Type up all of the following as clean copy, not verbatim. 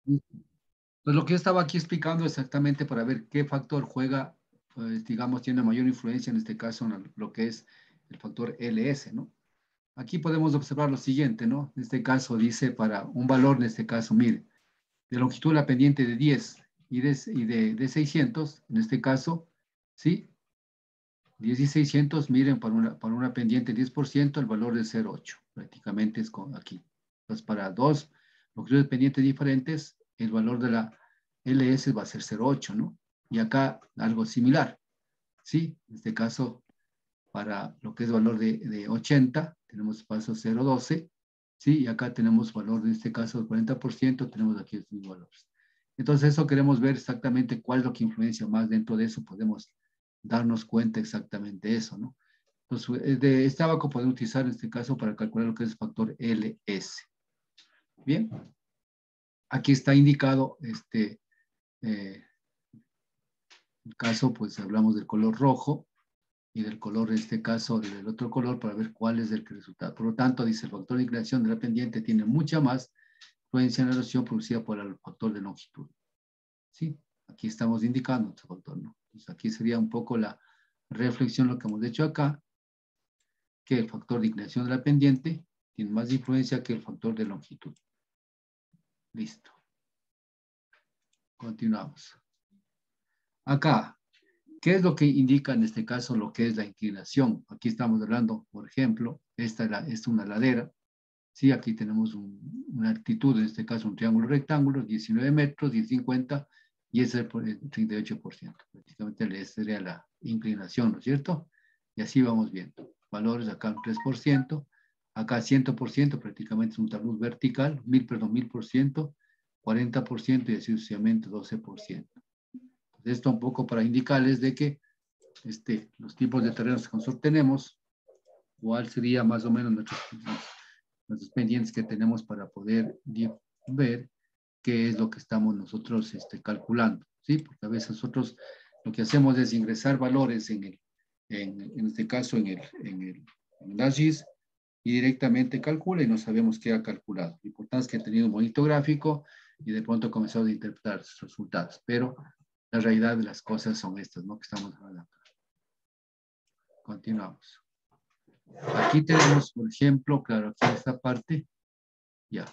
Pues lo que yo estaba aquí explicando exactamente para ver qué factor juega, pues, digamos, tiene mayor influencia en este caso en lo que es el factor LS, ¿no? Aquí podemos observar lo siguiente, ¿no? En este caso dice para un valor, en este caso, mire, de longitud de la pendiente de 10 y de 600, en este caso, ¿sí? 10 y 600, miren, para una pendiente 10%, el valor de 0,8, prácticamente es aquí. Entonces, para dos longitudes de pendiente diferentes, el valor de la LS va a ser 0,8, ¿no? Y acá algo similar, ¿sí? En este caso, para lo que es valor de 80, tenemos paso 0,12, ¿sí? Y acá tenemos valor, en este caso, del 40%, tenemos aquí estos valores. Entonces, eso queremos ver exactamente cuál es lo que influencia más dentro de eso, podemos darnos cuenta exactamente de eso, ¿no? Entonces, de este abaco podemos utilizar en este caso para calcular lo que es el factor LS. Bien, aquí está indicado eh, el caso, pues hablamos del color rojo y del color, en este caso, del otro color para ver cuál es el resultado. Por lo tanto, dice el factor de inclinación de la pendiente tiene mucha más influencia en la erosión producida por el factor de longitud. ¿Sí? Aquí estamos indicando otro factor, ¿no? Entonces, aquí sería un poco la reflexión, lo que hemos hecho acá, que el factor de inclinación de la pendiente tiene más influencia que el factor de longitud. Listo. Continuamos. Acá, ¿qué es lo que indica en este caso lo que es la inclinación? Aquí estamos hablando, por ejemplo, esta es una ladera. Sí, aquí tenemos una altitud, en este caso un triángulo rectángulo, 19 metros, 10,50, y ese es el 38%. Prácticamente esa sería la inclinación, ¿no es cierto? Y así vamos viendo. Valores acá un 3%, acá 100%, prácticamente es un talud vertical, 1000%, 40% y así sucesivamente 12%. Entonces, esto un poco para indicarles de que los tipos de terrenos que nosotros tenemos, cuál sería más o menos nuestros pendientes que tenemos para poder ver qué es lo que estamos nosotros calculando, ¿sí? Porque a veces nosotros lo que hacemos es ingresar valores en este caso en el ARGIS y directamente calcula y no sabemos qué ha calculado. Lo importante es que ha tenido un bonito gráfico y de pronto comenzado a interpretar sus resultados, pero la realidad de las cosas son estas, ¿no? Que estamos hablando. Continuamos. Aquí tenemos, por ejemplo, claro, aquí esta parte, ya.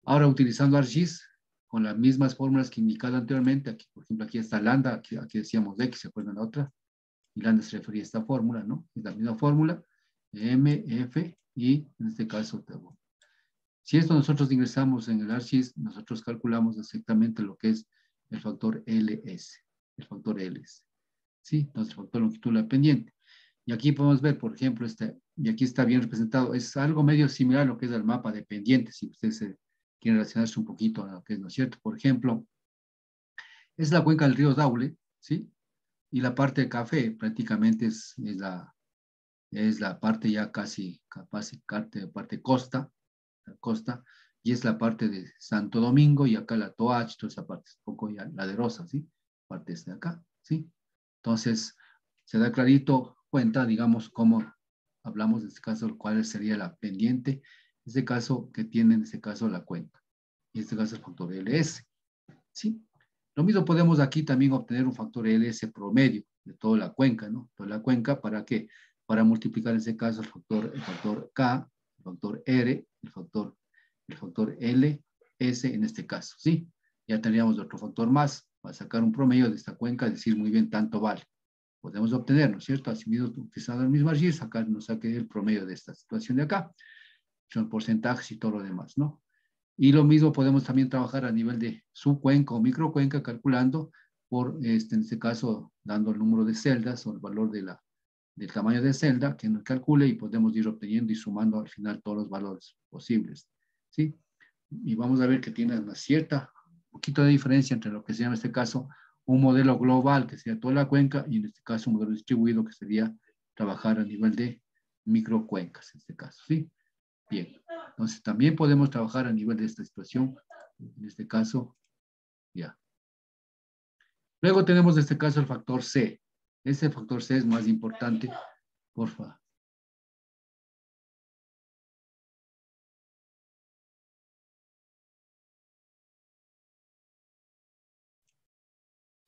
Ahora utilizando ArcGIS con las mismas fórmulas que indicado anteriormente, aquí, por ejemplo, aquí está lambda, aquí decíamos X, ¿se acuerdan la otra? Y lambda se refería a esta fórmula, ¿no? Es la misma fórmula, M, F y en este caso T. Si esto nosotros ingresamos en el ArcGIS, nosotros calculamos exactamente lo que es el factor LS, el factor LS, ¿sí? Entonces, el factor longitud de la pendiente. Y aquí podemos ver, por ejemplo, y aquí está bien representado, es algo medio similar a lo que es el mapa de pendientes, si ustedes quieren relacionarse un poquito a lo que es, ¿no es cierto? Por ejemplo, es la cuenca del río Daule, ¿sí? Y la parte de café prácticamente es la parte ya casi, parte costa, y es la parte de Santo Domingo, y acá la Toach, toda esa parte es un poco ya laderosa, ¿sí? Parte de acá, ¿sí? Entonces, se da clarito cuenta, digamos, cómo hablamos en este caso, cuál sería la pendiente, en este caso, que tiene en este caso la cuenca, y en este caso el factor LS, ¿sí? Lo mismo podemos aquí también obtener un factor LS promedio de toda la cuenca, ¿no? Toda la cuenca, ¿para qué? Para multiplicar en este caso el factor K, el factor R, el factor L, S en este caso, ¿sí? Ya tendríamos otro factor más para sacar un promedio de esta cuenca, decir muy bien, tanto vale. Podemos obtener, ¿no es cierto? Así mismo, utilizando el mismo allí, nos saque el promedio de esta situación de acá. Son porcentajes y todo lo demás, ¿no? Y lo mismo podemos también trabajar a nivel de subcuenca o microcuenca, calculando en este caso, dando el número de celdas o el valor del tamaño de celda que nos calcule y podemos ir obteniendo y sumando al final todos los valores posibles, ¿sí? Y vamos a ver que tiene una cierta, un poquito de diferencia entre lo que se llama en este caso un modelo global, que sería toda la cuenca, y en este caso un modelo distribuido, que sería trabajar a nivel de microcuencas, en este caso, ¿sí? Bien, entonces también podemos trabajar a nivel de esta situación, en este caso, ya. Luego tenemos en este caso el factor C. Este factor C es más importante, porfa.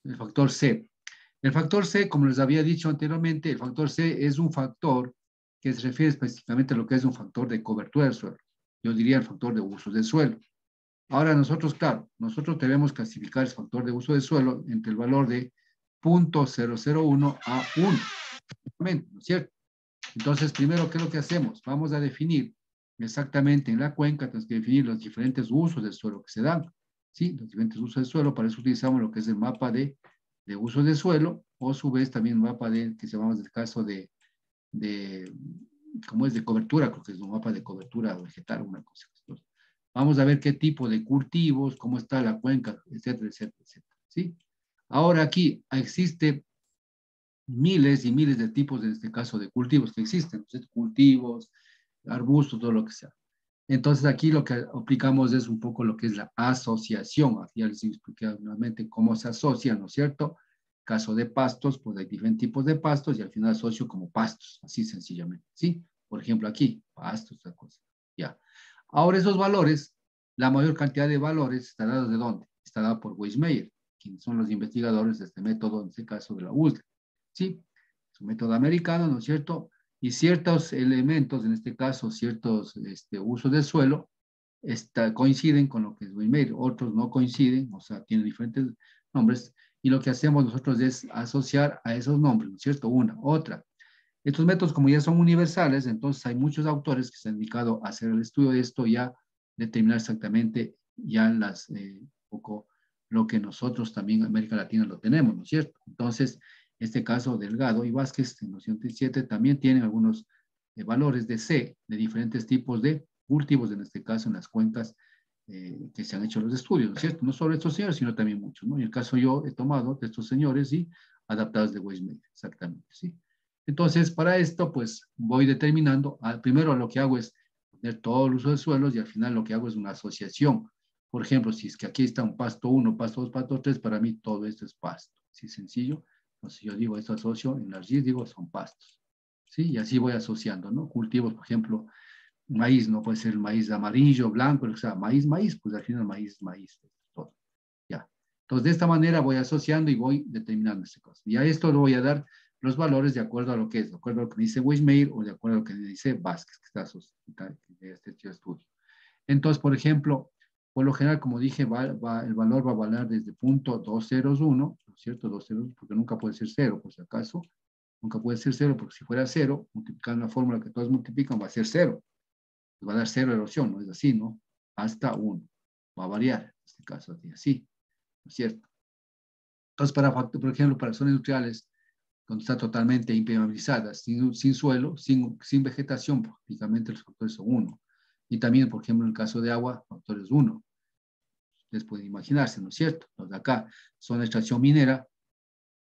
el factor C. El factor C, como les había dicho anteriormente, el factor C es un factor que se refiere específicamente a lo que es un factor de cobertura del suelo. Yo diría el factor de uso del suelo. Ahora nosotros, claro, nosotros debemos clasificar el factor de uso del suelo entre el valor de 0.001 a 1, ¿no es cierto? Entonces, primero, ¿qué es lo que hacemos? Vamos a definir exactamente en la cuenca, tenemos que definir los diferentes usos del suelo que se dan, ¿sí? Los diferentes usos del suelo, para eso utilizamos lo que es el mapa de uso del suelo, o a su vez también el mapa que se llama el caso de, ¿cómo es? De cobertura, creo que es un mapa de cobertura vegetal, una cosa. Entonces, vamos a ver qué tipo de cultivos, cómo está la cuenca, etcétera, etcétera, etcétera, ¿sí? Ahora aquí existe miles y miles de tipos, en este caso, de cultivos que existen, ¿sí? Cultivos, arbustos, todo lo que sea. Entonces aquí lo que aplicamos es un poco lo que es la asociación. Aquí ya les expliqué nuevamente cómo se asocia, ¿no es cierto? Caso de pastos, pues hay diferentes tipos de pastos y al final asocio como pastos, así sencillamente, ¿sí? Por ejemplo aquí, pastos, esta cosa, ya. Ahora esos valores, la mayor cantidad de valores está dado de dónde? Está dado por Weismeyer, quienes son los investigadores de este método, en este caso de la USDA, ¿sí? Es un método americano, ¿no es cierto? Y ciertos elementos, en este caso ciertos usos del suelo, coinciden con lo que es Weismeyer, otros no coinciden, o sea, tienen diferentes nombres, y lo que hacemos nosotros es asociar a esos nombres, ¿no es cierto? Una, otra. Estos métodos, como ya son universales, entonces hay muchos autores que se han dedicado a hacer el estudio de esto, ya determinar exactamente ya poco lo que nosotros también en América Latina lo tenemos, ¿no es cierto? Entonces, este caso Delgado y Vázquez en 1907 también tienen algunos valores de C, de diferentes tipos de cultivos, en este caso en las cuencas que se han hecho los estudios, ¿no es cierto? No solo estos señores, sino también muchos, ¿no? En el caso yo he tomado de estos señores y adaptados de Weismeyer, exactamente, ¿sí? Entonces, para esto, pues voy determinando, primero lo que hago es poner todo el uso de suelos y al final lo que hago es una asociación. Por ejemplo, si es que aquí está un pasto 1, pasto 2, pasto 3, para mí todo esto es pasto. Así sencillo. Entonces yo digo, esto asocio, en la RGIS digo, son pastos. ¿Sí? Y así voy asociando, ¿no? Cultivos, por ejemplo, maíz, no puede ser el maíz amarillo, blanco, o sea, maíz, maíz, pues al final maíz, maíz, todo. Ya. Entonces, de esta manera voy asociando y voy determinando este cosa. Y a esto le voy a dar los valores de acuerdo a lo que es, de acuerdo a lo que dice Weismeyer o de acuerdo a lo que dice Vázquez, que está asociado de este estudio. Entonces, por ejemplo, por lo general, como dije, el valor va a valer desde punto 201, ¿no es cierto? 201, porque nunca puede ser cero, por si acaso. Nunca puede ser cero, porque si fuera cero, multiplicando la fórmula que todos multiplican, va a ser cero. Va a dar cero erosión, no es así, ¿no? Hasta 1. Va a variar, en este caso, así, ¿no es cierto? Entonces, por ejemplo, para zonas industriales, donde está totalmente impermeabilizada, sin suelo, sin vegetación, prácticamente los factores son 1. Y también, por ejemplo, en el caso de agua, factores 1. Ustedes pueden imaginarse, ¿no es cierto? Los de acá son de extracción minera,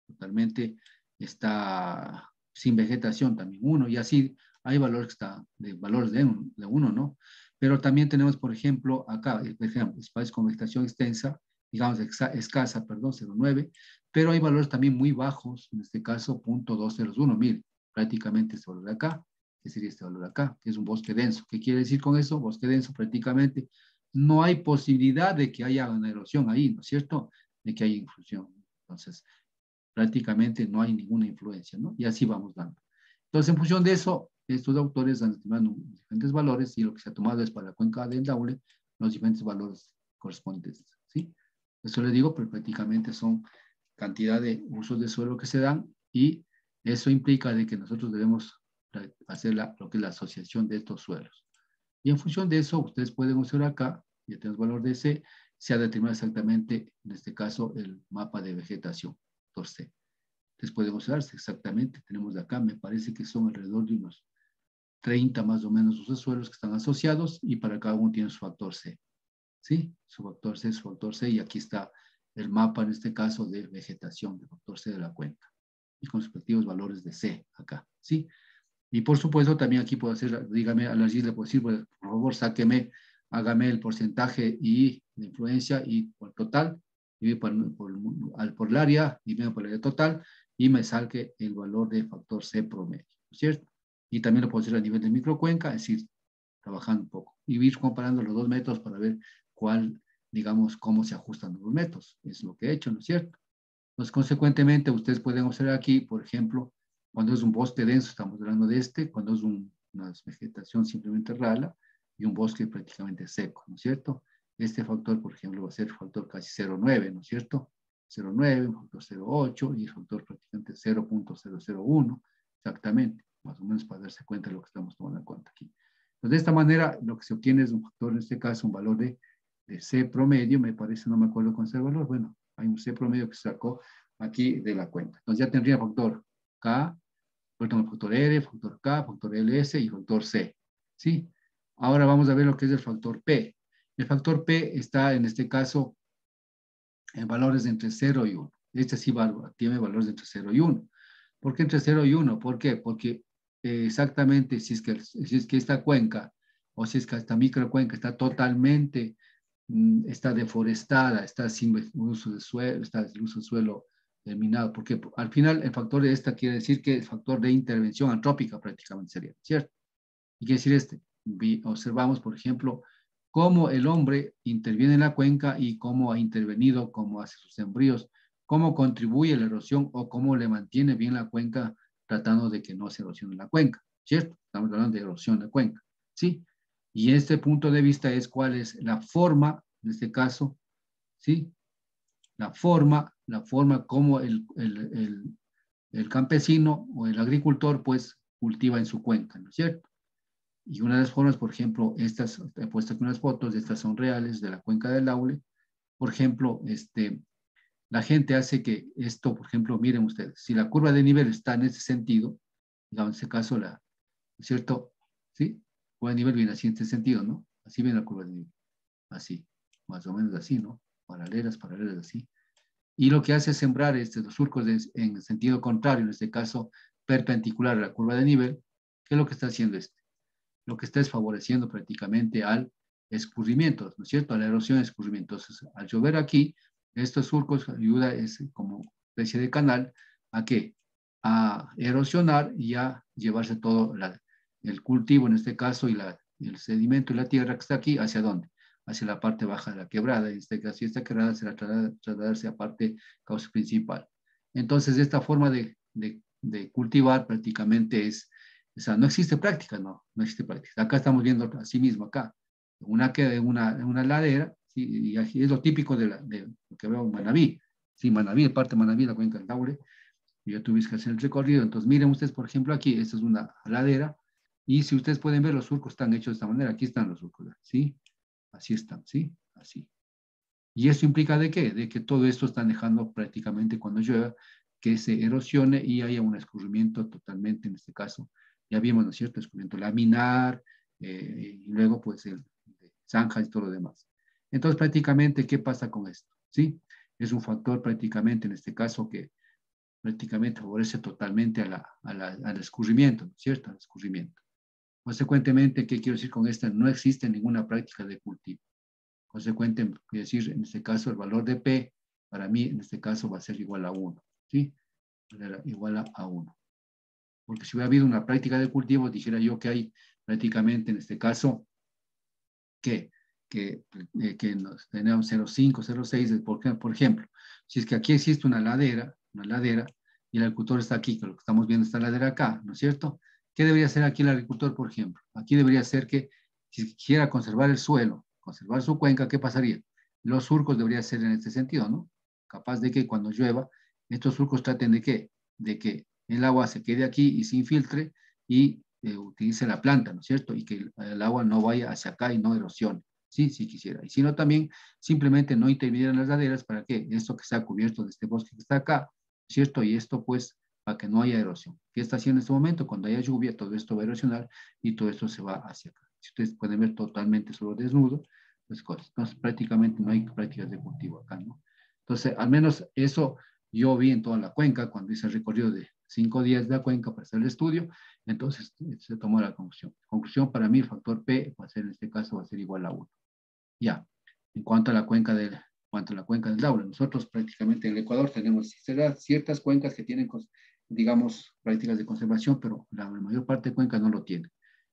totalmente está sin vegetación, también 1. Y así hay valores, de valores de 1, ¿no? Pero también tenemos, por ejemplo, acá, por ejemplo, espacios con vegetación extensa, digamos escasa, perdón, 0,9, pero hay valores también muy bajos, en este caso 0.201, mire, prácticamente este valor de acá, que sería este valor de acá, que es un bosque denso. ¿Qué quiere decir con eso? Bosque denso prácticamente no hay posibilidad de que haya una erosión ahí, ¿no es cierto? De que haya influsión. Entonces, prácticamente no hay ninguna influencia, ¿no? Y así vamos dando. Entonces, en función de eso, estos autores han estimado diferentes valores y lo que se ha tomado es para la cuenca del Daule los diferentes valores correspondientes, ¿sí? Eso les digo, pero prácticamente son cantidad de usos de suelo que se dan y eso implica de que nosotros debemos hacer lo que es la asociación de estos suelos. Y en función de eso, ustedes pueden usar acá, ya tenemos valor de C, se ha determinado exactamente, en este caso, el mapa de vegetación, factor C. Entonces podemos usarse exactamente, tenemos de acá, me parece que son alrededor de unos 30 más o menos usos suelos que están asociados y para cada uno tiene su factor C. ¿Sí? Su factor C, y aquí está el mapa, en este caso, de vegetación, de factor C de la cuenca, y con sus respectivos valores de C acá, ¿sí? Y por supuesto, también aquí puedo hacer, dígame a la GIS, le puedo decir, por favor, hágame el porcentaje y de influencia y por total, y por el área, y por el área total, y me salque el valor de factor C promedio, ¿no es cierto? Y también lo puedo hacer a nivel de microcuenca, es decir, trabajando un poco, y ir comparando los dos métodos para ver cuál, digamos, cómo se ajustan los métodos. Es lo que he hecho, ¿no es cierto? Entonces, consecuentemente, ustedes pueden observar aquí, por ejemplo, cuando es un bosque denso, estamos hablando de este, cuando es una vegetación simplemente rala y un bosque prácticamente seco, ¿no es cierto? Este factor, por ejemplo, va a ser factor casi 0,9, ¿no es cierto? 0,9, un factor 0,8 y el factor prácticamente 0,001, exactamente, más o menos para darse cuenta de lo que estamos tomando en cuenta aquí. Entonces, de esta manera, lo que se obtiene es un factor, en este caso, un valor de C promedio, me parece, no me acuerdo con ese valor, bueno, hay un C promedio que se sacó aquí de la cuenta. Entonces ya tendría factor K, perdón, factor R, factor K, factor LS y factor C, ¿sí? Ahora vamos a ver lo que es el factor P. El factor P está, en este caso, en valores entre 0 y 1. Este sí tiene valores entre 0 y 1. ¿Por qué entre 0 y 1? ¿Por qué? Porque exactamente si es que esta cuenca o si es que esta microcuenca está totalmente, está deforestada, está sin uso de suelo, está sin uso de suelo terminado, porque al final el factor de esta quiere decir que el factor de intervención antrópica prácticamente sería, ¿cierto? Y quiere decir observamos, por ejemplo, cómo el hombre interviene en la cuenca y cómo ha intervenido, cómo hace sus sembríos, cómo contribuye a la erosión o cómo le mantiene bien la cuenca tratando de que no se erosione la cuenca, ¿cierto? Estamos hablando de erosión de la cuenca, ¿sí? Y este punto de vista es cuál es la forma, en este caso, ¿sí? La forma como el campesino o el agricultor, pues, cultiva en su cuenca, ¿no es cierto? Y una de las formas, por ejemplo, estas, he puesto aquí unas fotos, estas son reales de la cuenca del Daule. Por ejemplo, la gente hace que esto, por ejemplo, miren ustedes, si la curva de nivel está en ese sentido, digamos, en este caso, ¿cierto? ¿Sí? Curva de nivel viene así en este sentido, ¿no? Así viene la curva de nivel. Así, más o menos así, ¿no? Paralelas, así. Y lo que hace es sembrar los surcos en sentido contrario, en este caso perpendicular a la curva de nivel. ¿Qué es lo que está haciendo lo que está es favoreciendo prácticamente al escurrimiento, ¿no es cierto? A la erosión y escurrimiento. Entonces, al llover aquí, estos surcos ayuda, es como especie de canal, ¿a qué? A erosionar y a llevarse todo el cultivo, en este caso, y el sedimento y la tierra que está aquí, ¿hacia dónde? Hacia la parte baja de la quebrada. En este caso, esta quebrada será trasladarse a parte causa principal. Entonces, esta forma de cultivar prácticamente o sea, no existe práctica, no existe práctica. Acá estamos viendo así mismo, acá, una ladera, ¿sí? Y aquí es lo típico de lo que veo en Manabí. Sí, Manabí, parte de Manabí, la cuenca del Daule, y yo tuve que hacer el recorrido. Entonces, miren ustedes, por ejemplo, aquí, esta es una ladera, y si ustedes pueden ver, los surcos están hechos de esta manera. Aquí están los surcos, ¿sí? Así están, ¿sí? Así. ¿Y eso implica de qué? De que todo esto está dejando prácticamente cuando llueva que se erosione y haya un escurrimiento totalmente, en este caso, ya vimos, ¿no es cierto?, escurrimiento laminar, y luego pues zanjas y todo lo demás. Entonces, prácticamente, ¿qué pasa con esto? ¿Sí? Es un factor prácticamente, en este caso, que prácticamente favorece totalmente al escurrimiento, ¿no es cierto?, al escurrimiento. Consecuentemente, ¿qué quiero decir con esto? No existe ninguna práctica de cultivo. Consecuente, es decir, en este caso el valor de P, para mí en este caso va a ser igual a 1, ¿sí? Igual a 1. Porque si hubiera habido una práctica de cultivo, dijera yo que hay prácticamente en este caso que, que nos tenemos 0,5, 0,6, por ejemplo, si es que aquí existe una ladera, y el agricultor está aquí, que lo que estamos viendo esta ladera acá, ¿no es cierto? ¿Qué debería hacer aquí el agricultor, por ejemplo? Aquí debería ser que si quisiera conservar el suelo, conservar su cuenca, ¿qué pasaría? Los surcos deberían ser en este sentido, ¿no? Capaz de que cuando llueva, estos surcos traten de qué? De que el agua se quede aquí y se infiltre y utilice la planta, ¿no es cierto? Y que el agua no vaya hacia acá y no erosione. Sí, sí quisiera. Y si no, también simplemente no intervenir en las laderas para que esto que está cubierto de este bosque que está acá, ¿cierto? Y esto pues para que no haya erosión. ¿Qué está haciendo en este momento? Cuando haya lluvia, todo esto va a erosionar y todo esto se va hacia acá. Si ustedes pueden ver totalmente solo desnudo, pues entonces prácticamente no hay prácticas de cultivo acá, ¿no? Entonces, al menos eso yo vi en toda la cuenca cuando hice el recorrido de 5 días de la cuenca para hacer el estudio. Entonces se tomó la conclusión. Conclusión, para mí el factor P va a ser, en este caso, va a ser igual a 1. Ya, en cuanto a la cuenca del Daule, nosotros prácticamente en el Ecuador tenemos ciertas cuencas que tienen, digamos, prácticas de conservación, pero la mayor parte de cuencas no lo tienen.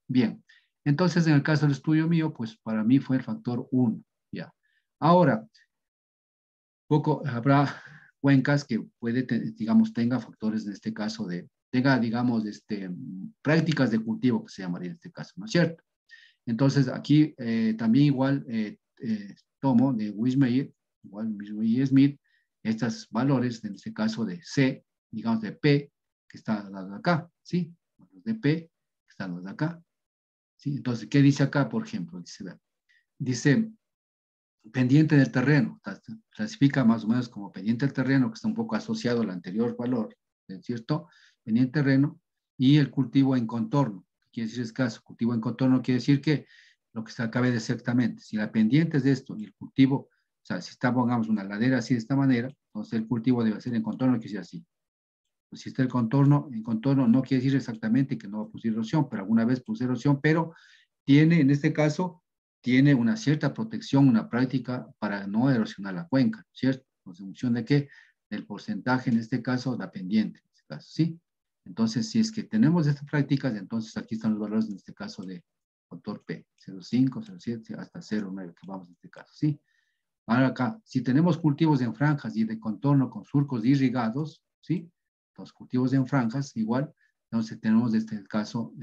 Bien, entonces en el caso del estudio mío, pues para mí fue el factor 1. Ya. Ahora, cuencas que digamos, tenga factores en este caso tenga, digamos, prácticas de cultivo que se llamaría en este caso, ¿no es cierto? Entonces, aquí también igual tomo de Wismeyer, igual Wismeyer y Smith, estos valores, en este caso de C, digamos de P, que está dado acá, ¿sí? Los de P, que están los de acá, ¿sí? Entonces, ¿qué dice acá, por ejemplo? Dice pendiente del terreno, clasifica más o menos como pendiente del terreno, que está un poco asociado al anterior valor, ¿cierto? Pendiente del terreno, y el cultivo en contorno. ¿Qué quiere decir escaso? Cultivo en contorno quiere decir que lo que se acabe de exactamente, si la pendiente es de esto y el cultivo, o sea, si está, pongamos, una ladera así de esta manera, entonces el cultivo debe ser en contorno, quiere decir así. Pues si está el contorno, en contorno no quiere decir exactamente que no va a producir erosión, pero alguna vez produce erosión, pero tiene, en este caso, tiene una cierta protección, una práctica para no erosionar la cuenca, ¿cierto? En función de qué, del porcentaje, en este caso, la pendiente, en este caso, ¿sí? Entonces, si es que tenemos estas prácticas, entonces aquí están los valores, en este caso, de factor P, 0,5, 0,7, hasta 0,9, que vamos en este caso, ¿sí? Ahora acá, si tenemos cultivos en franjas y de contorno con surcos irrigados, ¿sí? Los cultivos en franjas, igual, entonces tenemos este caso,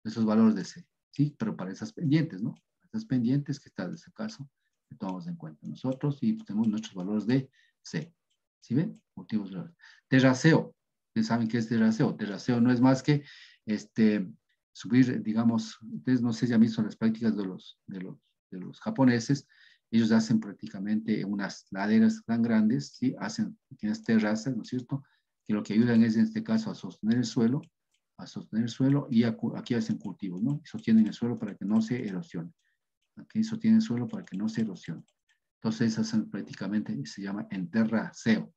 esos valores de C, ¿sí? Pero para esas pendientes, ¿no? Esas pendientes que está de ese caso, que tomamos en cuenta nosotros y tenemos nuestros valores de C. ¿Sí ven? Cultivos terraceo. Ustedes saben qué es terraceo. Terraceo no es más que subir, digamos, ustedes no sé si han visto las prácticas de los japoneses. Ellos hacen prácticamente unas laderas tan grandes, ¿sí? Hacen pequeñas terrazas, ¿no es cierto? Que lo que ayudan es, en este caso, a sostener el suelo y aquí hacen cultivos, ¿no? Y sostienen el suelo para que no se erosione. Aquí sostienen el suelo para que no se erosione. Entonces, hacen prácticamente, se llama enterraceo.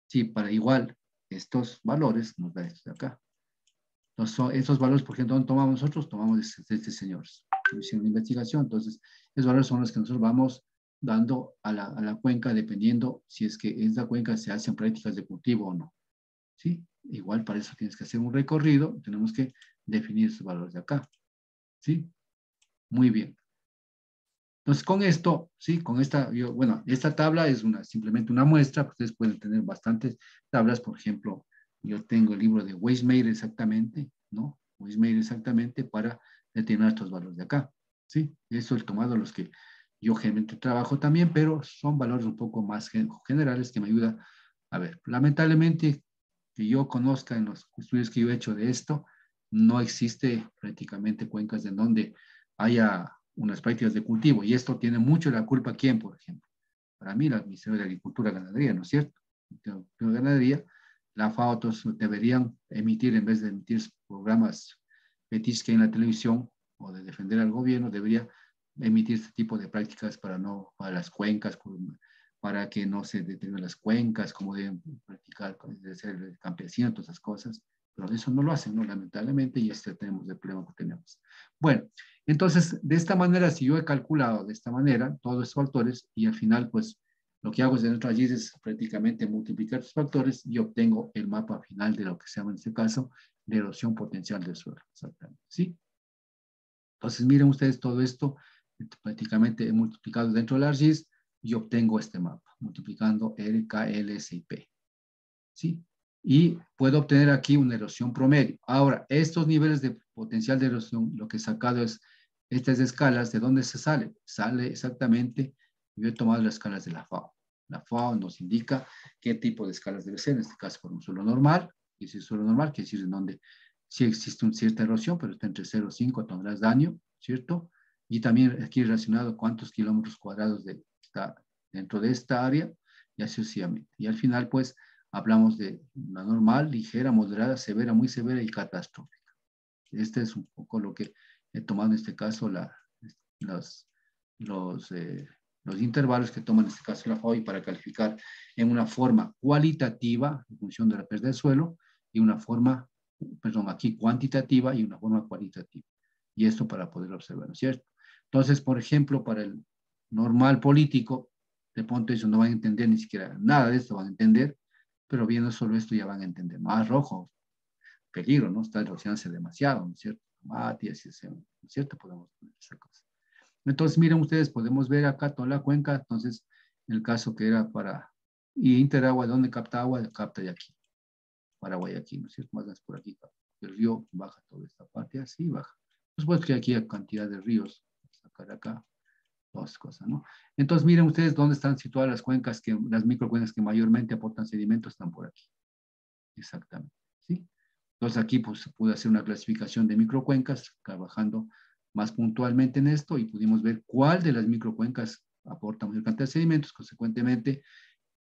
Sí, para igual, estos valores nos da esto de acá. Entonces, estos valores, por ejemplo, ¿dónde tomamos nosotros? Tomamos de este señor. Hicieron una investigación, entonces, esos valores son los que nosotros vamos dando a la cuenca, dependiendo si es que esta cuenca se hacen prácticas de cultivo o no. ¿Sí? Igual para eso tienes que hacer un recorrido, tenemos que definir esos valores de acá. ¿Sí? Muy bien. Entonces, con esto, sí, con esta, bueno, esta tabla es simplemente una muestra, ustedes pueden tener bastantes tablas, por ejemplo, yo tengo el libro de Weismeyer exactamente, ¿no? Weismeyer exactamente para determinar estos valores de acá, ¿sí? Eso es tomado los que yo generalmente trabajo también, pero son valores un poco más generales que me ayudan. A ver, lamentablemente, que yo conozca en los estudios que yo he hecho de esto, no existe prácticamente cuencas en donde haya unas prácticas de cultivo. Y esto tiene mucho la culpa, ¿quién, por ejemplo? Para mí, el Ministerio de Agricultura y Ganadería, ¿no es cierto? El Ministerio de Ganadería, la FAO deberían emitir, en vez de emitir programas fetiches que hay en la televisión o de defender al gobierno, debería emitir este tipo de prácticas para las cuencas, para que no se deterioren las cuencas, como deben practicar, de ser campesino, todas esas cosas. Pero eso no lo hacen, ¿no? Lamentablemente, y este tenemos el problema que tenemos. Bueno, entonces, de esta manera, si yo he calculado de esta manera todos estos factores y al final, pues, lo que hago dentro de allí es prácticamente multiplicar estos factores y obtengo el mapa final de lo que se llama en este caso de erosión potencial del suelo. Exactamente, ¿sí? Entonces, miren ustedes todo esto, prácticamente he multiplicado dentro del ARGIS y obtengo este mapa, multiplicando R, K, L, S y P. ¿Sí? Y puedo obtener aquí una erosión promedio. Ahora, estos niveles de potencial de erosión, lo que he sacado es estas escalas. ¿De dónde se sale? Sale exactamente, yo he tomado las escalas de la FAO. La FAO nos indica qué tipo de escalas debe ser, en este caso por un suelo normal, y si es suelo normal, quiere decir en donde sí existe una cierta erosión, pero está entre 0 y 5 toneladas de daño, ¿cierto? Y también aquí relacionado cuántos kilómetros cuadrados está dentro de esta área, y así sucesivamente. Y al final, pues, hablamos de la normal, ligera, moderada, severa, muy severa y catastrófica. Este es un poco lo que he tomado en este caso los, los intervalos que toma en este caso la FAO para calificar en una forma cualitativa en función de la pérdida del suelo y una forma, perdón, aquí cuantitativa y una forma cualitativa. Y esto para poder observar, ¿no es cierto? Entonces, por ejemplo, para el normal político, de pronto ellos no van a entender ni siquiera nada de esto, van a entender, pero viendo solo esto ya van a entender. Más rojo, peligro, ¿no? Está erosionándose demasiado, ¿no es cierto? Mati, así es, ¿no es cierto? Podemos poner esa cosa. Entonces, miren ustedes, podemos ver acá toda la cuenca, entonces, en el caso que era para Y Interagua, ¿dónde capta agua? Capta de aquí, para Guayaquil, ¿no es cierto? Más o por aquí. El río baja toda esta parte, así baja. Por supuesto que aquí hay cantidad de ríos, sacar acá, todas cosas, ¿no? Entonces, miren ustedes dónde están situadas las cuencas, las microcuencas que mayormente aportan sedimentos están por aquí. Exactamente, ¿sí? Entonces aquí pues se pudo hacer una clasificación de microcuencas, trabajando más puntualmente en esto y pudimos ver cuál de las microcuencas aporta mayor cantidad de sedimentos, consecuentemente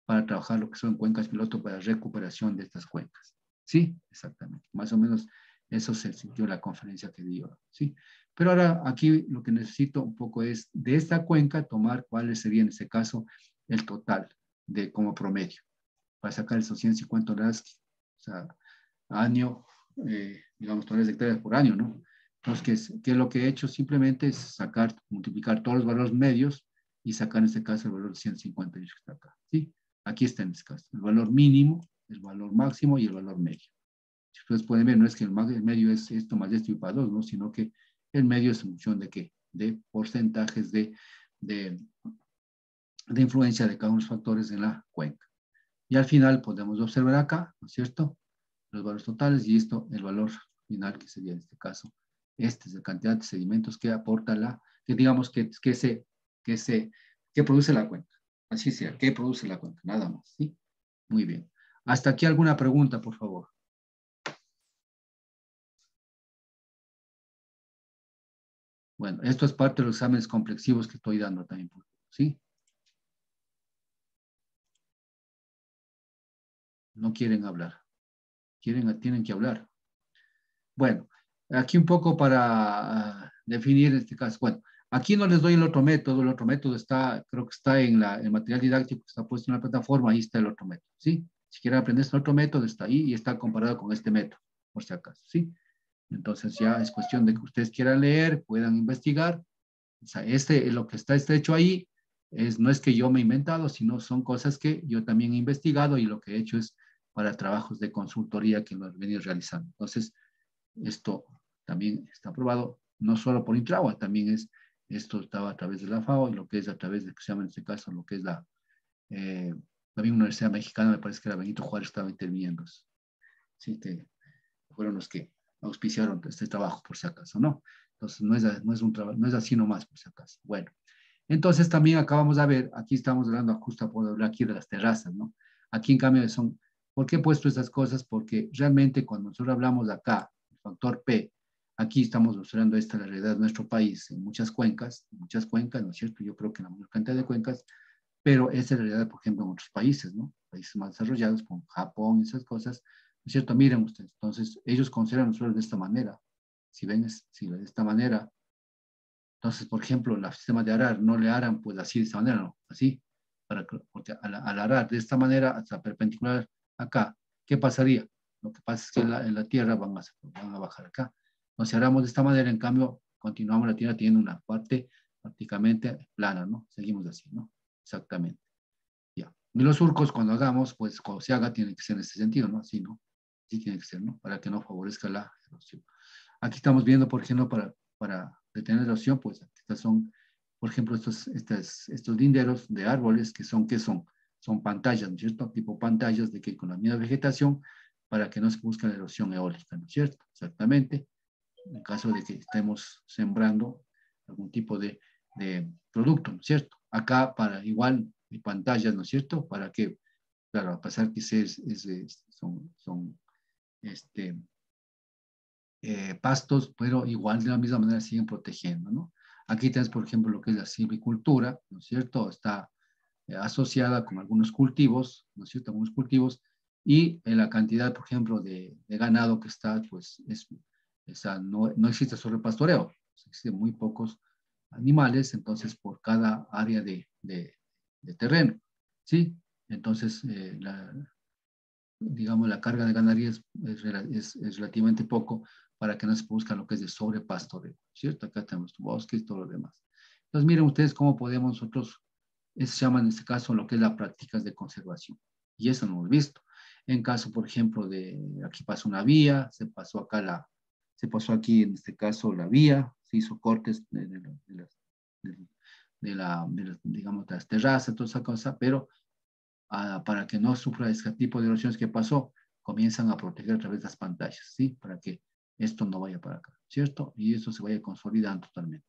para trabajar lo que son cuencas piloto para recuperación de estas cuencas. ¿Sí? Exactamente. Más o menos eso se sintió la conferencia que dio. ¿Sí? Pero ahora aquí lo que necesito un poco es de esta cuenca tomar cuál sería en este caso el total de como promedio para sacar esos 150 toneladas, o sea, año, digamos, toneladas de hectáreas por año, ¿no? Entonces, ¿qué es lo que he hecho? Simplemente es sacar, multiplicar todos los valores medios y sacar en este caso el valor de 150 que está acá, ¿sí? Aquí está en este caso, el valor mínimo, el valor máximo y el valor medio. Si ustedes pueden ver, no es que el medio es esto más esto y para dos, ¿no? Sino que el medio es en función de qué? De porcentajes de, de influencia de cada uno de los factores en la cuenca. Y al final podemos observar acá, ¿no es cierto? Los valores totales y esto, el valor final que sería en este caso, este es la cantidad de sedimentos que aporta que digamos que produce la cuenca. Así sea, que produce la cuenca, nada más, ¿sí? Muy bien. Hasta aquí alguna pregunta, por favor. Bueno, esto es parte de los exámenes complexivos que estoy dando también, ¿sí? No quieren hablar. Tienen que hablar. Bueno, aquí un poco para definir este caso. Bueno, aquí no les doy el otro método está, creo que está en el material didáctico que está puesto en la plataforma, ahí está el otro método, ¿sí? Si quieren aprender este otro método, está ahí y está comparado con este método, por si acaso, ¿sí? Entonces ya es cuestión de que ustedes quieran leer, puedan investigar. O sea, lo que está hecho ahí no es que yo me he inventado, sino son cosas que yo también he investigado y lo que he hecho es para trabajos de consultoría que lo he venido realizando. Entonces, esto también está aprobado, no solo por Intragua, también esto estaba a través de la FAO y lo que es a través de, que se llama en este caso, lo que es también Universidad Mexicana, me parece que era Benito Juárez, estaba interviniendo. Sí, que fueron los que auspiciaron este trabajo, por si acaso, ¿no? Entonces, no es así nomás, por si acaso. Bueno, entonces también acabamos de ver, aquí estamos hablando justo por hablar aquí de las terrazas, ¿no? Aquí en cambio ¿por qué he puesto esas cosas? Porque realmente cuando nosotros hablamos de acá, el factor P, aquí estamos mostrando esta la realidad de nuestro país en muchas cuencas, ¿no es cierto? Yo creo que en la mayor cantidad de cuencas, pero esa es la realidad, por ejemplo, en otros países, ¿no? Países más desarrollados, como Japón y esas cosas, ¿no es cierto? Miren ustedes, entonces ellos consideran los suelos de esta manera. Si ven, si de esta manera, entonces, por ejemplo, el sistema de arar, no le aran pues así de esta manera, no, así, porque al arar de esta manera, hasta perpendicular acá, ¿qué pasaría? Lo que pasa es que en la tierra van a bajar acá. Entonces, si aramos de esta manera, en cambio, continuamos la tierra tiene una parte prácticamente plana, ¿no? Seguimos así, ¿no? Exactamente. Ya. Y los surcos, cuando hagamos, pues cuando se haga, tiene que ser en este sentido, ¿no? Así, ¿no? Así tiene que ser, ¿no? Para que no favorezca la erosión. Aquí estamos viendo, por ejemplo, para detener la erosión, pues estas son, por ejemplo, estos linderos de árboles que son, ¿qué son? Son pantallas, ¿no es cierto? Tipo pantallas de que con la misma vegetación para que no se busque la erosión eólica, ¿no es cierto? Exactamente. En caso de que estemos sembrando algún tipo de producto, ¿no es cierto? Acá para igual pantallas, ¿no es cierto? Para que, claro, a pesar que son este, pastos, pero igual de la misma manera siguen protegiendo, ¿no? Aquí tienes, por ejemplo, lo que es la silvicultura, ¿no es cierto? Está asociada con algunos cultivos, ¿no es cierto? Algunos cultivos, y la cantidad, por ejemplo, de ganado que está, pues, no existe sobrepastoreo, existen muy pocos animales, entonces, por cada área de terreno, ¿sí? Entonces, digamos, la carga de ganadería es relativamente poco para que no se produzca lo que es de sobrepastoreo, ¿cierto? Acá tenemos bosques y todo lo demás. Entonces, miren ustedes cómo podemos nosotros, eso se llama en este caso lo que es las prácticas de conservación. Y eso no lo hemos visto. En caso, por ejemplo, aquí pasó una vía, se pasó aquí en este caso la vía, se hizo cortes digamos, de las terrazas, toda esa cosa, pero para que no sufra este tipo de erosiones que pasó, comienzan a proteger a través de las pantallas, ¿sí? Para que esto no vaya para acá, ¿cierto? Y eso se vaya consolidando totalmente.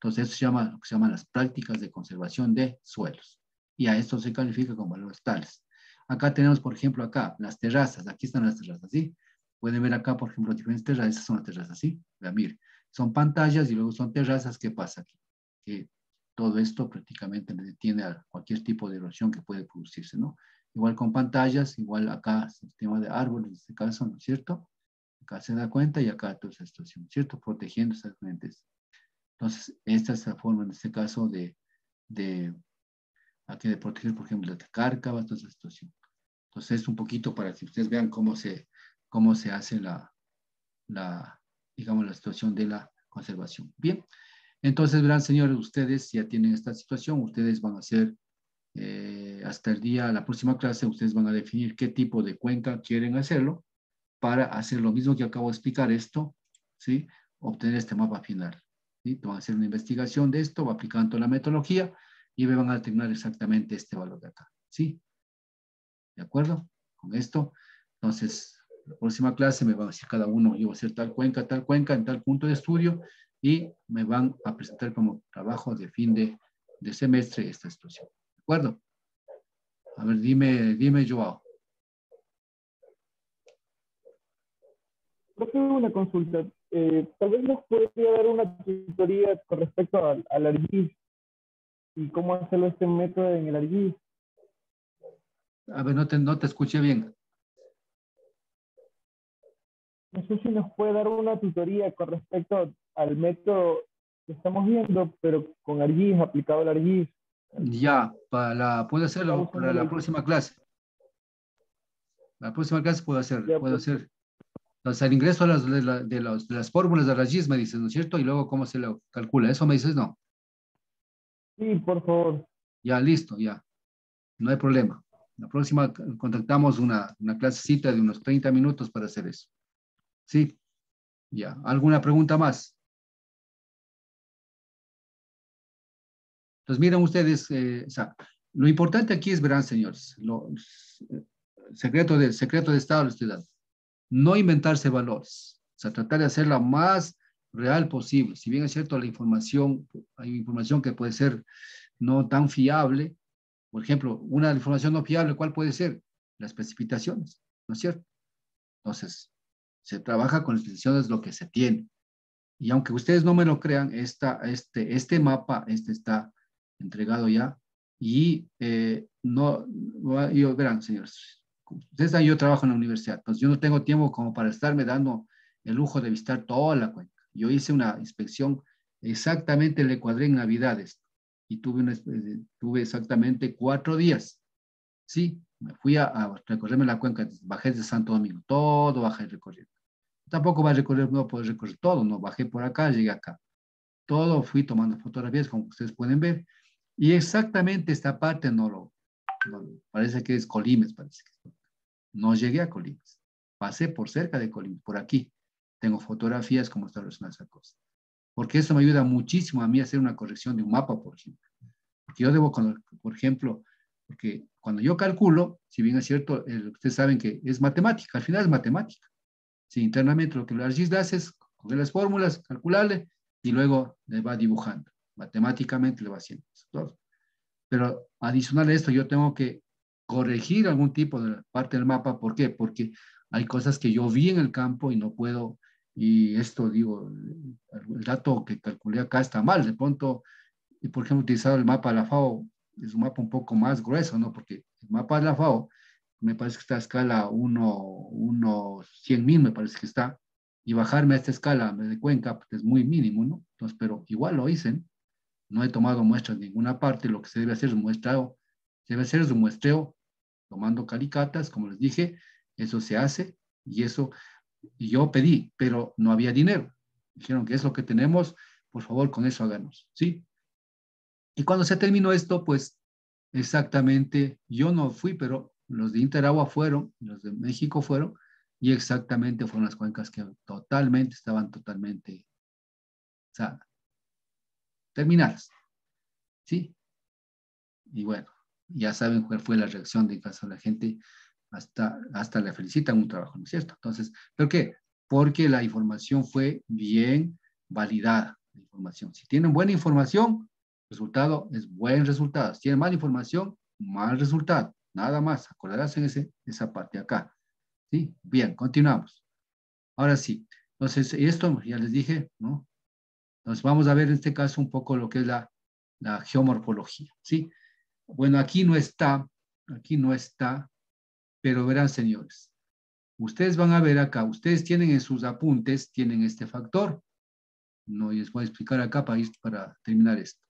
Entonces, eso se llama, lo que se llaman las prácticas de conservación de suelos. Y a esto se califica con valores tales. Acá tenemos, por ejemplo, acá las terrazas. Aquí están las terrazas, ¿sí? Pueden ver acá, por ejemplo, diferentes terrazas. Estas son las terrazas, ¿sí? Vean, mire, son pantallas y luego son terrazas. ¿Qué pasa aquí? Que todo esto prácticamente detiene a cualquier tipo de erosión que puede producirse, ¿no? Igual con pantallas, igual acá, sistema de árboles, en este caso, ¿no es cierto? Acá se da cuenta y acá toda esa situación, ¿cierto? Protegiendo exactamente. Entonces, esta es la forma, en este caso, de, aquí de proteger, por ejemplo, de cárcavas, toda esa situación. Entonces, es un poquito para que ustedes vean cómo se hace digamos, la situación de la conservación. Bien, entonces, verán, señores, ustedes ya tienen esta situación, ustedes van a hacer, hasta el día, la próxima clase, ustedes van a definir qué tipo de cuenca quieren hacerlo para hacer lo mismo que acabo de explicar esto, ¿sí? Obtener este mapa final. ¿Sí? Van a hacer una investigación de esto, va aplicando la metodología y me van a determinar exactamente este valor de acá. ¿Sí? ¿De acuerdo? Con esto. Entonces, la próxima clase me van a decir cada uno, yo voy a hacer tal cuenca, en tal punto de estudio y me van a presentar como trabajo de fin de semestre esta situación. ¿De acuerdo? A ver, dime, Joao. Profe, una consulta. Tal vez nos podría dar una tutoría con respecto al ARGIS y cómo hacerlo este método en el ARGIS. A ver, no te escuché bien. No sé si nos puede dar una tutoría con respecto al método que estamos viendo, pero con ARGIS, aplicado al ARGIS. Ya, puedo Ya hacerlo para usando la el, próxima clase. La próxima clase ya, puedo hacer. Entonces, el ingreso de las fórmulas de Rayis me dices, ¿no es cierto? Y luego cómo se lo calcula. Eso me dices, no. sí, por favor. Ya, listo, ya. No hay problema. La próxima contactamos una clasecita de unos 30 minutos para hacer eso. Sí, ya. ¿Alguna pregunta más? Entonces, miren ustedes, o sea, lo importante aquí es, verán, señores, secreto de Estado le estoy dando. No inventarse valores, o sea, tratar de hacerla más real posible. Si bien es cierto, hay información que puede ser no tan fiable. Por ejemplo, una información no fiable, ¿cuál puede ser? Las precipitaciones, ¿no es cierto? Entonces, se trabaja con las precipitaciones lo que se tiene. Y aunque ustedes no me lo crean, este mapa, está entregado ya. Y verán, señores, ustedes saben, yo trabajo en la universidad, entonces yo no tengo tiempo como para estarme dando el lujo de visitar toda la cuenca. Yo hice una inspección, exactamente le cuadré en Navidades y tuve exactamente 4 días. Sí, me fui a recorrerme la cuenca, bajé de Santo Domingo, todo bajé recorriendo. Tampoco va a recorrer, no puedo recorrer todo, no bajé por acá, llegué acá. Todo fui tomando fotografías, como ustedes pueden ver. Y exactamente esta parte parece que es Colimes, parece que no llegué a Colimes. Pasé por cerca de Colimes, por aquí. Tengo fotografías como está relacionada esa cosa. Porque eso me ayuda muchísimo a mí a hacer una corrección de un mapa, por ejemplo. Porque yo debo, por ejemplo, porque cuando yo calculo, si bien es cierto, ustedes saben que es matemática, al final es matemática. Si internamente lo que el ArcGIS hace es coger las fórmulas, calcularle y luego le va dibujando. Matemáticamente le va haciendo todo. Pero adicional a esto, yo tengo que corregir algún tipo de parte del mapa. ¿Por qué? Porque hay cosas que yo vi en el campo y no puedo, y esto digo, el dato que calculé acá está mal. De pronto, y por ejemplo, utilizado el mapa de la FAO, es un mapa un poco más grueso, ¿no? Porque el mapa de la FAO me parece que está a escala 1/100.000, me parece que está, y bajarme a esta escala de Cuenca pues, es muy mínimo, ¿no? Entonces, pero igual lo hice, no he tomado muestras en ninguna parte, lo que se debe hacer es un muestreo tomando calicatas, como les dije, eso se hace, y yo pedí, pero no había dinero. Dijeron que es lo que tenemos, por favor, con eso háganos, ¿sí? Y cuando se terminó esto, pues exactamente, yo no fui, pero los de Interagua fueron, los de México fueron, y exactamente fueron las cuencas que estaban totalmente, o sea, terminadas, ¿sí? Y bueno, ya saben cuál fue la reacción de caso de la gente, hasta le felicitan un trabajo, ¿no es cierto? Entonces, ¿por qué? Porque la información fue bien validada, la información. Si tienen buena información, resultado es buen resultado. Si tienen mala información, mal resultado. Nada más, acordarás en esa parte acá. ¿Sí? Bien, continuamos. Ahora sí. Entonces, esto ya les dije, ¿no? Entonces, vamos a ver en este caso un poco lo que es la geomorfología, ¿sí? Bueno, aquí no está, pero verán, señores, ustedes van a ver acá, ustedes tienen en sus apuntes, tienen este factor, no, y les voy a explicar acá para terminar esto.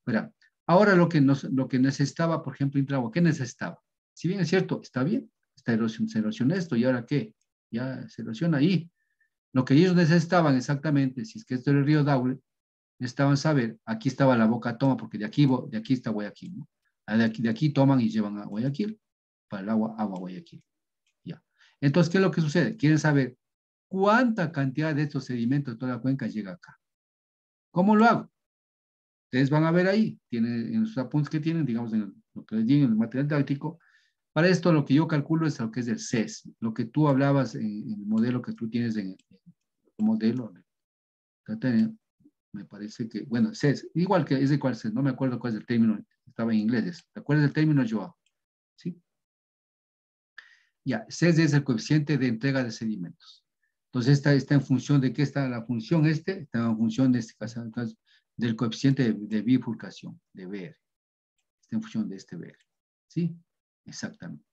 Verán, ahora lo que necesitaba, por ejemplo, Intragua, ¿qué necesitaba? Si bien es cierto, está bien, esta erosión, se erosiona esto, ¿y ahora qué? Ya se erosiona ahí. Lo que ellos necesitaban exactamente, si es que esto era el río Daule, necesitaban saber, aquí estaba la boca toma, porque de aquí está Guayaquil, ¿no? De aquí toman y llevan a Guayaquil, para el agua Guayaquil. Ya. Entonces, ¿qué es lo que sucede? Quieren saber cuánta cantidad de estos sedimentos de toda la cuenca llega acá. ¿Cómo lo hago? Ustedes van a ver ahí, tienen en sus apuntes que tienen, digamos, en lo que les digo, en el material didáctico. Para esto, lo que yo calculo es lo que es el CES, lo que tú hablabas en el modelo que tú tienes en el modelo. Me parece que, bueno, CES, igual que es de cuál CES, no me acuerdo cuál es el término, estaba en inglés. ¿Te acuerdas del término, Joao? ¿Sí? Ya, CES es el coeficiente de entrega de sedimentos. Entonces, esta está en función de qué está la función está en función de este caso, entonces, del coeficiente de bifurcación, de BR. Está en función de este BR. ¿Sí? Exactamente.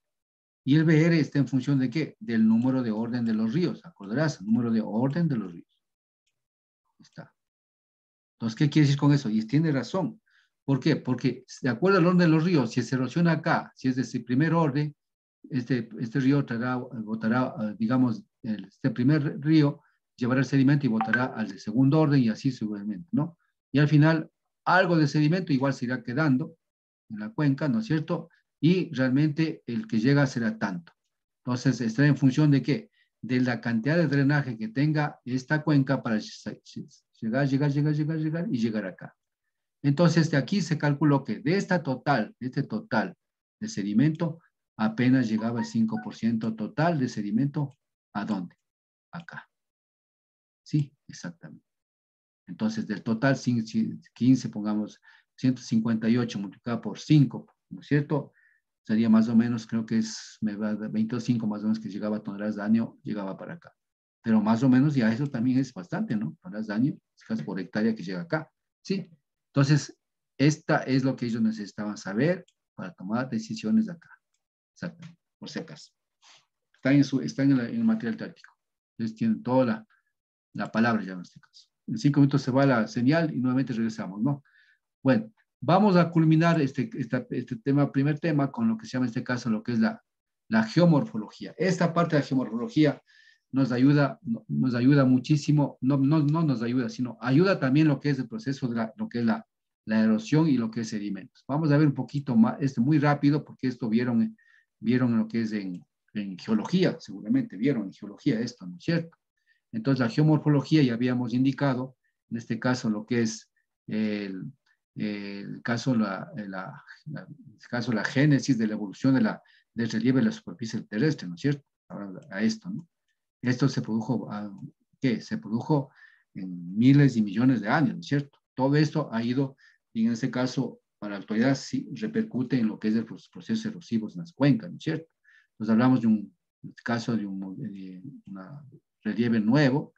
Y el BR está en función de qué? Del número de orden de los ríos. ¿Acordarás? El número de orden de los ríos. Está. Entonces, ¿qué quiere decir con eso? Y tiene razón. ¿Por qué? Porque de acuerdo al orden de los ríos, si se erosiona acá, si es de ese primer orden, este río botará, digamos, este primer río llevará el sedimento y botará al de segundo orden y así sucesivamente, ¿no? Y al final, algo de sedimento igual se irá quedando en la cuenca, ¿no es cierto? Y realmente el que llega será tanto. Entonces, está en función de qué? De la cantidad de drenaje que tenga esta cuenca para llegar y llegar acá. Entonces, de aquí se calculó que de este total de sedimento, apenas llegaba el 5% total de sedimento. ¿A dónde? Acá. Sí, exactamente. Entonces, del total 15, pongamos 158 multiplicado por 5, ¿no es cierto? Sería más o menos, creo que es 25 más o menos que llegaba a toneladas de daño, llegaba para acá. Pero más o menos ya eso también es bastante, ¿no? Toneladas de daño, casi por hectárea que llega acá. Sí. Entonces, esta es lo que ellos necesitaban saber para tomar decisiones de acá. Exactamente, por si acaso. Están en el material táctico. Entonces tienen toda la palabra ya en este caso. En 5 minutos se va la señal y nuevamente regresamos, ¿no? Bueno, vamos a culminar este tema, primer tema, con lo que se llama en este caso lo que es la geomorfología. Esta parte de la geomorfología nos ayuda muchísimo, no nos ayuda, sino ayuda también lo que es el proceso de lo que es la erosión y lo que es sedimentos. Vamos a ver un poquito más, muy rápido, porque esto vieron lo que es en geología, seguramente vieron en geología esto, ¿no es cierto? Entonces, la geomorfología ya habíamos indicado, en este caso, lo que es el caso, en este caso, la génesis de la evolución del relieve de la superficie terrestre, ¿no es cierto? A esto, ¿no? Esto se produjo, ¿qué? Se produjo en miles y millones de años, ¿no es cierto? Todo esto ha ido, y en este caso, para la actualidad, sí repercute en lo que es los procesos erosivos en las cuencas, ¿no es cierto? Entonces hablamos de un caso de un relieve nuevo,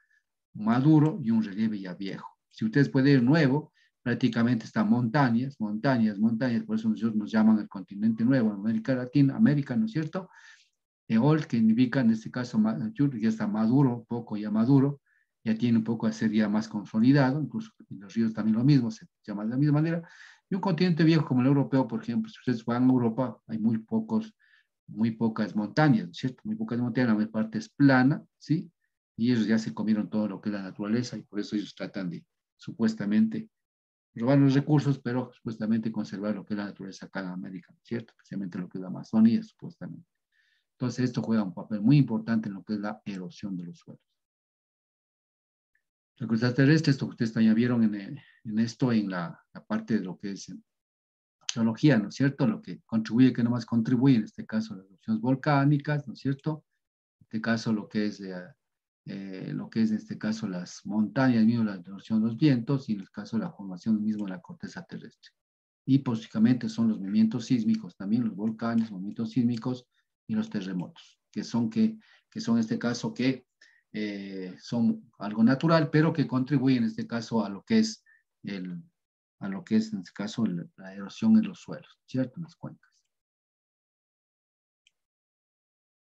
maduro y un relieve ya viejo. Si ustedes pueden ir nuevo, prácticamente están montañas, por eso nosotros nos llaman el continente nuevo, América Latina, América, ¿no es cierto? Eol, que significa en este caso ya está maduro, un poco ya maduro, ya tiene un poco a ser ya más consolidado, incluso en los ríos también lo mismo, se llama de la misma manera. Y un continente viejo como el europeo, por ejemplo, si ustedes van a Europa, hay muy pocas montañas, ¿cierto? Muy pocas montañas, la mayor parte es plana, ¿sí? Y ellos ya se comieron todo lo que es la naturaleza y por eso ellos tratan de, supuestamente, robar los recursos, pero supuestamente conservar lo que es la naturaleza acá en América, ¿cierto? Especialmente lo que es la Amazonía, supuestamente. Entonces, esto juega un papel muy importante en lo que es la erosión de los suelos. Recursos terrestres, esto que ustedes ya vieron en esto, en la parte de lo que es geología, ¿no es cierto? Lo que contribuye, que no más contribuye, en este caso, las erupciones volcánicas, ¿no es cierto? En este caso, lo que es en este caso las montañas, mismo la erosión de los vientos y en el caso de la formación mismo de la corteza terrestre. Y básicamente son los movimientos sísmicos, también los volcanes, movimientos sísmicos y los terremotos, que son en este caso que son algo natural, pero que contribuyen en este caso a lo que es en este caso la erosión en los suelos, ¿cierto? En las cuencas.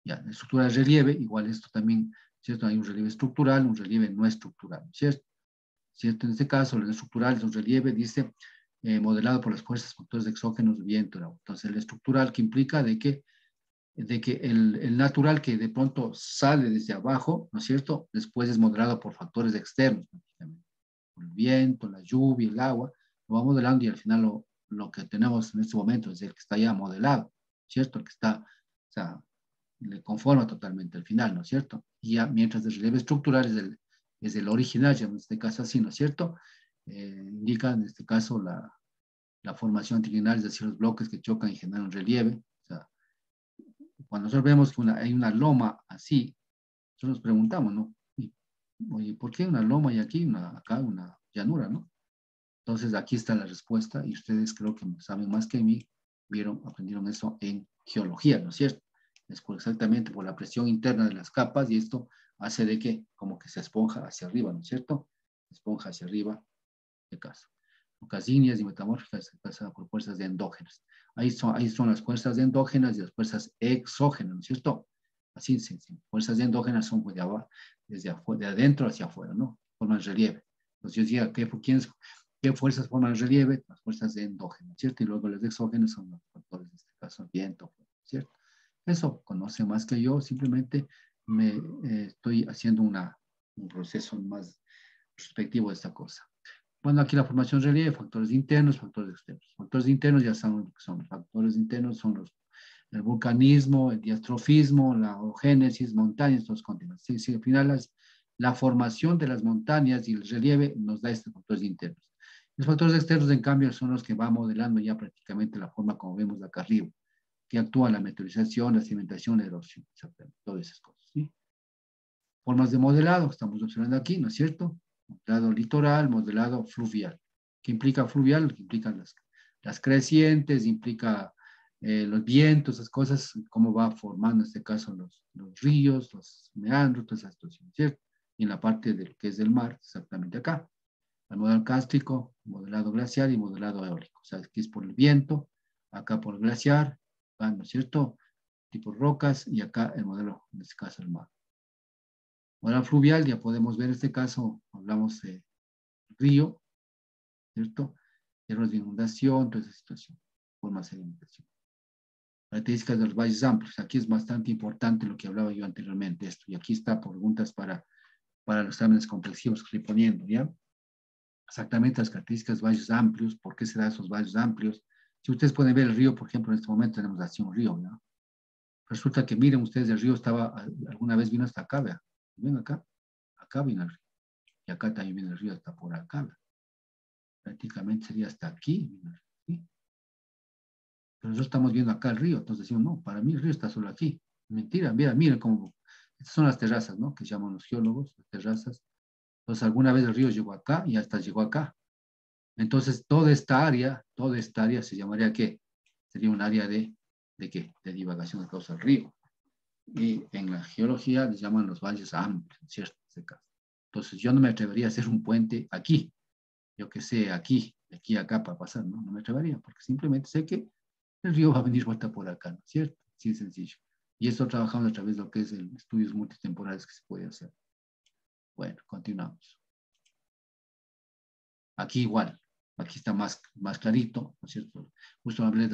Ya, la estructura de relieve, igual esto también, ¿cierto? Hay un relieve estructural, un relieve no estructural, ¿cierto? ¿Cierto? En este caso, el estructural es un relieve, dice, modelado por las fuerzas factores exógenos, viento, agua. Entonces, el estructural que implica de que el natural que de pronto sale desde abajo, ¿no es cierto? Después es modelado por factores externos, por el viento, la lluvia, el agua, lo va modelando y al final lo que tenemos en este momento es el que está ya modelado, ¿cierto? El que está, o sea, le conforma totalmente al final, ¿no es cierto? Y ya mientras el relieve estructural es el original, ya en este caso así, ¿no es cierto? Indica en este caso la formación anticlinal, es decir, los bloques que chocan y generan relieve. O sea, cuando nosotros vemos que hay una loma así, nosotros nos preguntamos, ¿no? Oye, ¿por qué una loma y aquí acá una llanura, ¿no? Entonces aquí está la respuesta y ustedes creo que saben más que mí, aprendieron eso en geología, ¿no es cierto? Es exactamente por la presión interna de las capas y esto hace de que como que se esponja hacia arriba, ¿no es cierto? Se esponja hacia arriba, de caso. Rocas ígneas y metamórficas se pasa por fuerzas endógenas. Ahí son las fuerzas endógenas y las fuerzas exógenas, ¿no es cierto? Así, sí. Fuerzas endógenas son de abajo, de adentro hacia afuera, ¿no? Forman relieve. Entonces yo decía, ¿qué fuerzas forman el relieve? Las fuerzas endógenas, ¿cierto? Y luego las exógenas son los factores, en este caso, viento, ¿cierto? Eso conoce más que yo, simplemente me estoy haciendo un proceso más respectivo de esta cosa. Bueno, aquí la formación de relieve, factores internos, factores externos. Factores internos ya saben lo que son. Factores internos son el vulcanismo, el diastrofismo, la orogénesis, montañas, todos continuos. Sí, al final la formación de las montañas y el relieve nos da estos factores internos. Los factores externos, en cambio, son los que van modelando ya prácticamente la forma como vemos acá arriba, que actúan la meteorización, la cimentación, la erosión, todas esas cosas. ¿Sí? Formas de modelado, estamos observando aquí, ¿no es cierto? Modelado litoral, modelado fluvial. ¿Qué implica fluvial? Que implican las crecientes, implica los vientos, esas cosas, cómo va formando en este caso los ríos, los meandros, todas esas situaciones, ¿cierto? Y en la parte de lo que es del mar, exactamente acá. El modelo cástico, modelado glaciar y modelado eólico. O sea, aquí es por el viento, acá por el glaciar, acá, ¿no es cierto? Tipo rocas y acá el modelo, en este caso el mar. Modelo fluvial, ya podemos ver este caso, hablamos de río, ¿cierto? Errores de inundación, toda esa situación, formas de sedimentación. Características de los valles amplios. Aquí es bastante importante lo que hablaba yo anteriormente, esto. Y aquí está preguntas para los exámenes complexivos que estoy poniendo, ¿ya? Exactamente las características de valles amplios, por qué se dan esos valles amplios. Si ustedes pueden ver el río, por ejemplo, en este momento tenemos así un río, ¿no? Resulta que miren ustedes, el río alguna vez vino hasta acá, vean. ¿Ven acá? Acá vino el río. Y acá también viene el río hasta por acá, ¿verdad? Prácticamente sería hasta aquí, ¿sí? Pero nosotros estamos viendo acá el río, entonces decimos, no, para mí el río está solo aquí. Mentira, miren cómo, estas son las terrazas, ¿no? Que llaman los geólogos, las terrazas. Entonces alguna vez el río llegó acá y hasta llegó acá. Entonces toda esta área se llamaría ¿qué? Sería un área ¿de qué? De divagación a causa del río. Y en la geología les llaman los valles amplios, ¿cierto? En este caso. Entonces yo no me atrevería a hacer un puente aquí, yo que sé, aquí, de aquí a acá para pasar, ¿no? No me atrevería, porque simplemente sé que el río va a venir vuelta por acá, ¿no es cierto? Así de sencillo. Y esto trabajamos a través de lo que es el estudios multitemporales que se puede hacer. Bueno, continuamos. Aquí igual, aquí está más clarito, ¿no es cierto? Justo hablé de